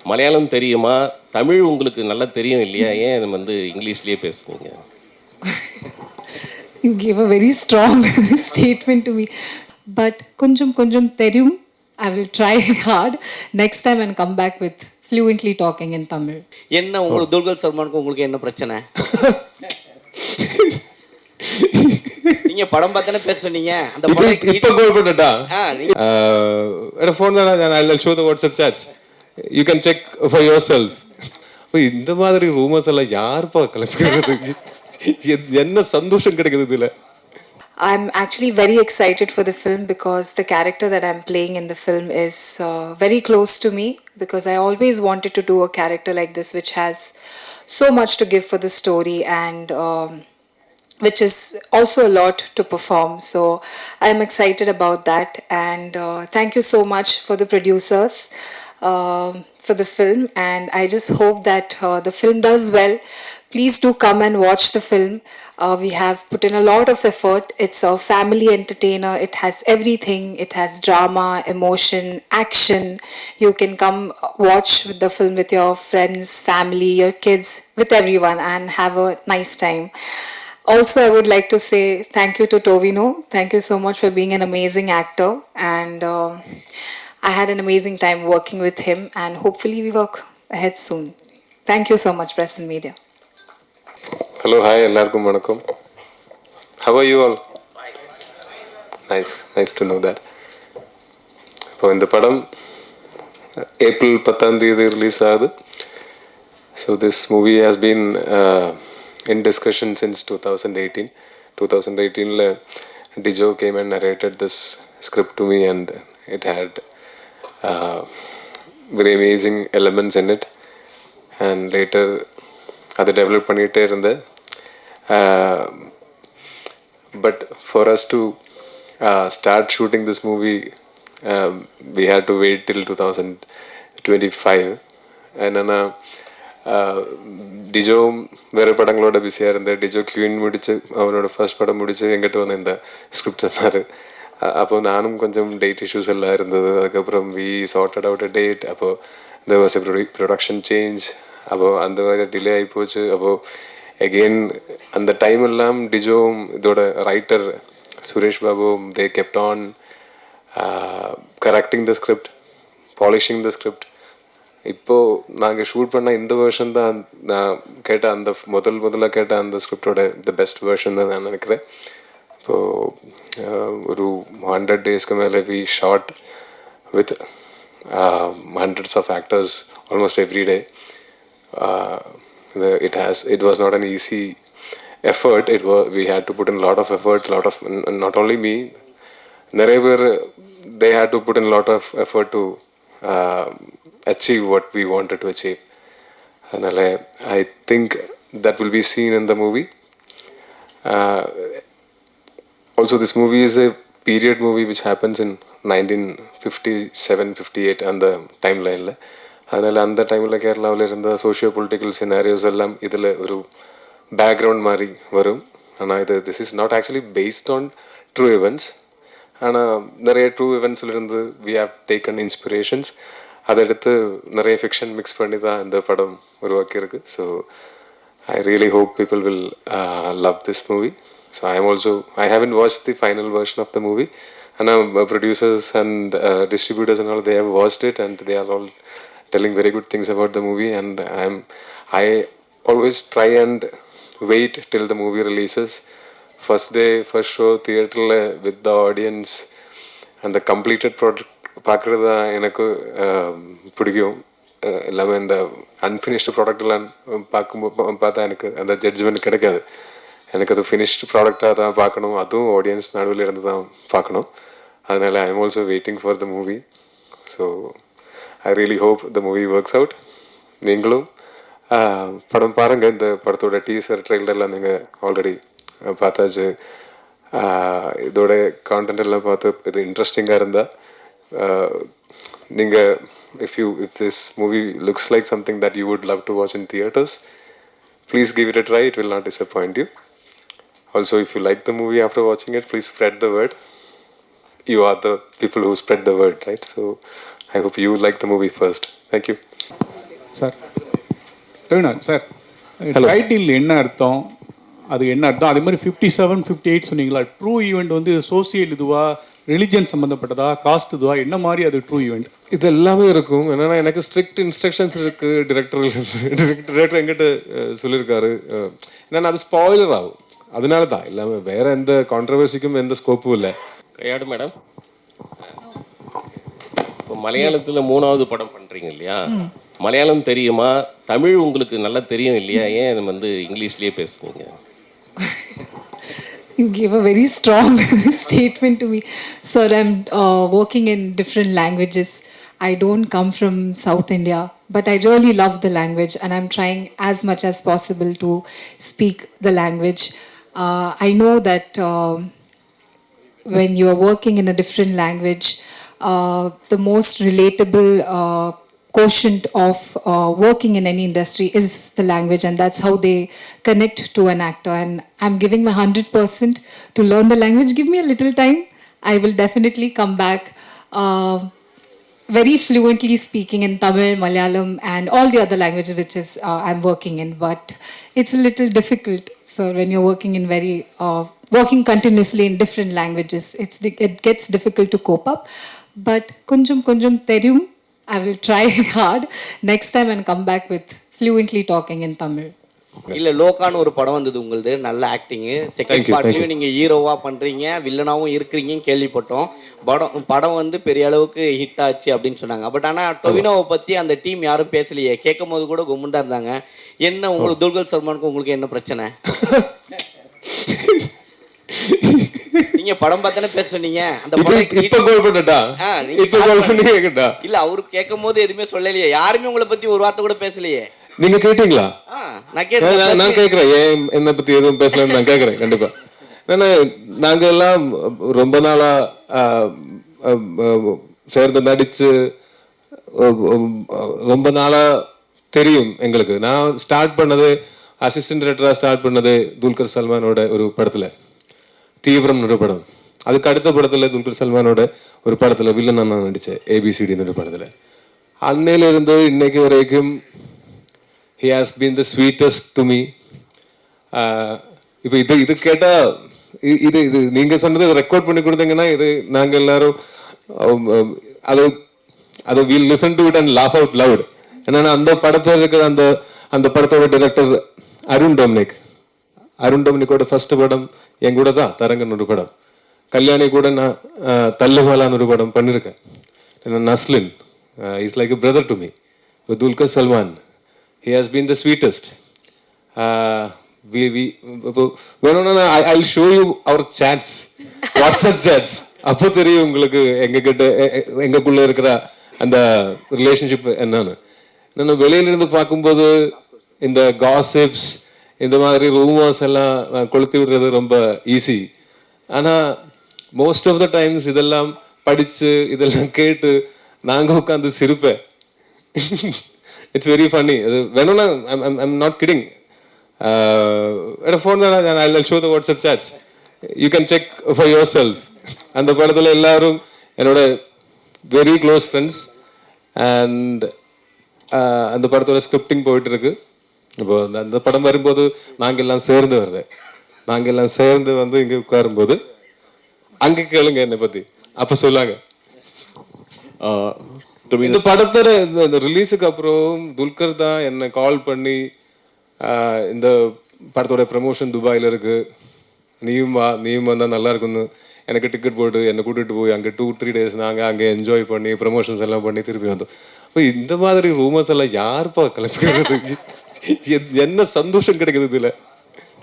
மலையாளம் தெரியுமா? தமிழ் உங்களுக்கு நல்லா தெரியும் இல்லையா? ஏன் வந்து இங்கிலீஷ்லயே பேசுனீங்க? You gave a very strong statement to me. But konjam konjam theriyum. I will try hard next time and come back with fluently talking in Tamil. என்ன உங்களுக்கு துல்கர் சல்மானுக்கு உங்களுக்கு என்ன பிரச்சனை? நீங்க படம் பார்த்தானே பேச சொன்னீங்க. அந்த படம் இப்ப கால் பண்ணட்டா? நீங்க எட ஃபோன் தான, I'll show the WhatsApp chats. You can check for yourself. இந்த மாதிரி ரூமர்ஸ் எல்லாம் யாருப்பா கலப்புறது? என்ன சந்தோஷம் கிடைக்குது இதுல? I'm actually very excited for the film because the character that I'm playing in the film is very close to me, because I always wanted to do a character like this which has so much to give for the story, and which is also a lot to perform. So I'm excited about that, and thank you so much for the producers for the film, and I just hope that the film does well. Please do come and watch the film. We have put in a lot of effort. It's a family entertainer. It has everything. It has drama, emotion, action. You can come watch the film with your friends, family, your kids, with everyone, and have a nice time. Also, I would like to say thank you to Tovino. Thank you so much for being an amazing actor, and I had an amazing time working with him, and hopefully we work ahead soon. Thank you so much, Press and Media. Hello, hi, எல்லாருக்கும் வணக்கம். How are you all? Nice to know that. இப்போ இந்த படம் April 10 release ஆகுது. So this movie has been in discussion since 2018. 2018 Dijo came and narrated this script to me, and it had very amazing elements in it, and later அதை develop பண்ணிகிட்டே இருந்தேன். But for us to start shooting this movie, we had to wait till 2025. என்னென்னா டிஜோ வேறு படங்களோட பிஸியாக இருந்தேன். Tijo queen முடிச்சு அவனோட ஃபர்ஸ்ட் படம் முடிச்சு எங்கிட்ட வந்து இந்த ஸ்கிரிப்ட் சொன்னார். அப்போ நானும் கொஞ்சம் டேட் இஷ்யூஸ் எல்லாம் இருந்தது. அதுக்கப்புறம் we charted out a date. அப்போது இந்த வாஸ் எ ப்ரொடக்ஷன் சேஞ்ச். அப்போது அந்த மாதிரி டிலே ஆகி போச்சு. அப்போது எகெயின் அந்த டைம் எல்லாம் டிஜோவும் இதோட ரைட்டர் சுரேஷ் பாபுவும் they kept on correcting the script, polishing the script. இப்போது நாங்கள் ஷூட் பண்ண இந்த வேர்ஷன் தான் நான் கேட்ட அந்த முதல்ல கேட்ட அந்த ஸ்கிரிப்டோட த பெஸ்ட் வேர்ஷன் தான் நான் நினைக்கிறேன். இப்போது ஒரு 100 daysக்கு மேலே we shot with hundreds of actors almost every day. It was not an easy effort. We had to put in a lot of effort, not only me, நிறைய பேர் they had to put in a lot of effort to achieve what we wanted to achieve. அதனால் I think that will be seen in the movie. Also, this movie is a period movie which happens in 1957-58 அந்த டைம்லைனில். அதனால் அந்த டைமில் கேரளாவில் இருந்த socio political scenarios எல்லாம் இதில் ஒரு பேக்ரவுண்ட் மாதிரி வரும். ஆனால் this is not actually based on true events. ஆனால் நிறைய ட்ரூ eventsலேருந்து வி ஹாவ் டேக்கன் இன்ஸ்பிரேஷன்ஸ். அதை எடுத்து நிறைய ஃபிக்ஷன் மிக்ஸ் பண்ணி தான் இந்த படம் உருவாக்கியிருக்கு. So I really hope people will love this movie. So I haven't watched the final version of the movie. And now producers and distributors and all, they have watched it, and they are all telling very good things about the movie. And I always try and wait till the movie releases. First day, first show, theater with the audience, and the completed product பார்க்குறது தான் எனக்கு பிடிக்கும். எல்லாமே இந்த unfinished ப்ராடக்ட்லாம் பார்த்தா எனக்கு அந்த judgement கிடைக்காது. எனக்கு அது ஃபினிஷ்டு ப்ராடக்டாக தான் பார்க்கணும், அதுவும் ஆடியன்ஸ் நடுவில் இருந்து தான் பார்க்கணும். அதனால் I am also waiting for the movie. So I really hope the movie works out. நீங்களும் படம் பாருங்கள். இந்த படத்தோட டீசர் ட்ரெய்லர்லாம் நீங்கள் ஆல்ரெடி பார்த்தாச்சு. இதோட கான்டென்ட் எல்லாம் பார்த்து இது இன்ட்ரெஸ்டிங்காக இருந்தால் நீங்கள் if this movie looks like something that you would love to watch in theaters, please give it a try. It will not disappoint you. Also, if you like the movie after watching it, please spread the word. You are the people who spread the word, right? So I hope you like the movie first. Thank you. Sir Ravinath sir, title என்ன அர்த்தம், அது என்ன அர்த்தம்? அதே மாதிரி 57, 58 சொன்னீங்களா, true event வந்து social இதுவா, ரிலிஜன் சம்மந்தப்பட்டதா, காஸ்ட் இதுவா, என்ன மாதிரி அது ட்ரூ ஈவெண்ட்? இது எல்லாமே இருக்கும். என்னன்னா எனக்கு ஸ்ட்ரிக்ட் இன்ஸ்ட்ரக்ஷன்ஸ் இருக்கு டிரெக்டர் எங்கிட்ட சொல்லியிருக்காரு. என்னன்னா அது ஸ்பாயிலர் ஆகும், அதனால தான். எல்லாமே வேற எந்த கான்ட்ரவர்சிக்கும் எந்த ஸ்கோப்பும் இல்லை. கையாடு மேடம், இப்போ மலையாளத்தில் 3வது படம் பண்ணுறீங்க இல்லையா? மலையாளம் தெரியுமா? தமிழ் உங்களுக்கு நல்லா தெரியும் இல்லையா? ஏன் வந்து இங்கிலீஷ்லேயே பேசுனீங்க? You gave a very strong statement to me. Sir, I'm working in different languages. I don't come from South India, but I really love the language and I'm trying as much as possible to speak the language. I know that when you are working in a different language, the most relatable quotient of working in any industry is the language, and that's how they connect to an actor. And I'm giving my 100% to learn the language. Give me a little time. I will definitely come back very fluently speaking in Tamil, Malayalam, and all the other languages which is I'm working in. But it's a little difficult. So when you're working in working continuously in different languages, it gets difficult to cope up. But kunjum theriyum. I will try hard next time and come back with fluently talking in Tamil. இல்ல லோகான்னு ஒரு படம் வந்தது உங்களுது, நல்ல acting. Second பார்ட்லயும் நீங்க ஹீரோவா பண்றீங்க, வில்லனாவும் இருக்கிறீங்கன்னு கேள்விப்பட்டோம். படம் வந்து பெரிய அளவுக்கு ஹிட் ஆச்சு அப்படின்னு சொன்னாங்க. பட் ஆனா டொவினோவை பத்தி அந்த டீம் யாரும் பேசலையே. கேட்கும் போது கூட கும்முன்னு தான் இருந்தாங்க. என்ன உங்களுக்கு துல்கர் சல்மானுக்கு உங்களுக்கு என்ன பிரச்சனை? நீங்க படம் பார்த்தானே பேச சொன்னீங்க. அந்த இல்ல அவரு கேட்கும் போது எதுவுமே சொல்லலையே. யாருமே உங்களை பத்தி ஒரு வார்த்தை கூட பேசலையே. நீங்க கேட்டீங்களா? நான் கேட்கிறேன். ஏன் என்னை பத்தி எதுவும் பேசலன்னு நான் கேட்கிறேன். கண்டிப்பா. ஏன்னா நாங்க எல்லாம் ரொம்ப நாளா சேர்ந்து நடிச்சு ரொம்ப நாளா தெரியும் எங்களுக்கு. நான் ஸ்டார்ட் பண்ணது அசிஸ்டன்ட் டைரக்டரா ஸ்டார்ட் பண்ணது துல்கர் சல்மானோட ஒரு படத்துல, தீவிரம் ஒரு படம். அதுக்கு அடுத்த படத்துல துல்கர் சல்மானோட ஒரு படத்துல வில்லனா நான் நடிச்சேன், ABCD ஒரு படத்துல. அன்னையில இருந்து இன்னைக்கு வரைக்கும் he has been the sweetest to me. இப்போ இது கேட்டா இது நீங்க சொன்னது ரெக்கார்ட் பண்ணி கொடுத்தீங்கன்னா இது நாங்க எல்லாரும் அது we'll listen to it and laugh out loud. ஏன்னா அந்த படத்துல இருக்கிற அந்த படத்தோட டைரக்டர் அருண் டொமினிக்கோட ஃபர்ஸ்ட் படம் என் கூட தான், தரங்கன் ஒரு படம். கல்யாணி கூட நான் தல்லுமாலான்னு ஒரு படம் பண்ணியிருக்கேன். Naslen is like a brother to me. Dulquer Salmaan, he has been the sweetest. வேணும்னா I'll show you our chats, WhatsApp chats. அப்போ தெரியும் உங்களுக்கு எங்கக்குள்ள இருக்கிற அந்த ரிலேஷன்ஷிப் என்னன்னு. என்னன்னா வெளியிலிருந்து பார்க்கும்போது இந்த காசிப்ஸ், இந்த மாதிரி ரூமர்ஸ் எல்லாம் கொளுத்தி விடுறது ரொம்ப ஈஸி. ஆனால் மோஸ்ட் ஆஃப் த டைம்ஸ் இதெல்லாம் படித்து இதெல்லாம் கேட்டு நாங்கள் உட்காந்து சிரிப்பேன். It's very funny. அது வேணும்னா I'm not kidding. Phone I show the WhatsApp chats, you can check for your self. அந்த படத்தில் எல்லாரும் என்னோட வெரி க்ளோஸ் ஃப்ரெண்ட்ஸ். அண்ட் அந்த படத்தோட ஸ்கிரிப்டிங் போயிட்டு இருக்கு. இப்போ அந்த படம் வரும்போது நாங்கள் எல்லாம் சேர்ந்து வர்றேன். நாங்கள் எல்லாம் சேர்ந்து வந்து இங்கே உட்காரும்போது அங்கே கேளுங்க என்னை பற்றி, அப்போ சொல்லாங்க. இந்த படத்தோட இந்த ரிலீஸுக்கு அப்புறம் துல்கர் தான் என்னை கால் பண்ணி இந்த படத்தோட ப்ரமோஷன் துபாயில் இருக்கு, நீயும் வந்தால் நல்லா இருக்குன்னு எனக்கு டிக்கெட் போட்டு என்னை கூட்டிகிட்டு போய் அங்கே 2-3 days நாங்கள் அங்கே என்ஜாய் பண்ணி ப்ரமோஷன்ஸ் எல்லாம் பண்ணி திருப்பி வந்தோம். இப்போ இந்த மாதிரி ரூமர்ஸ் எல்லாம் யாருப்பா கிளப்பிக்கிறது? என்ன சந்தோஷம் கிடைக்குது இதில்?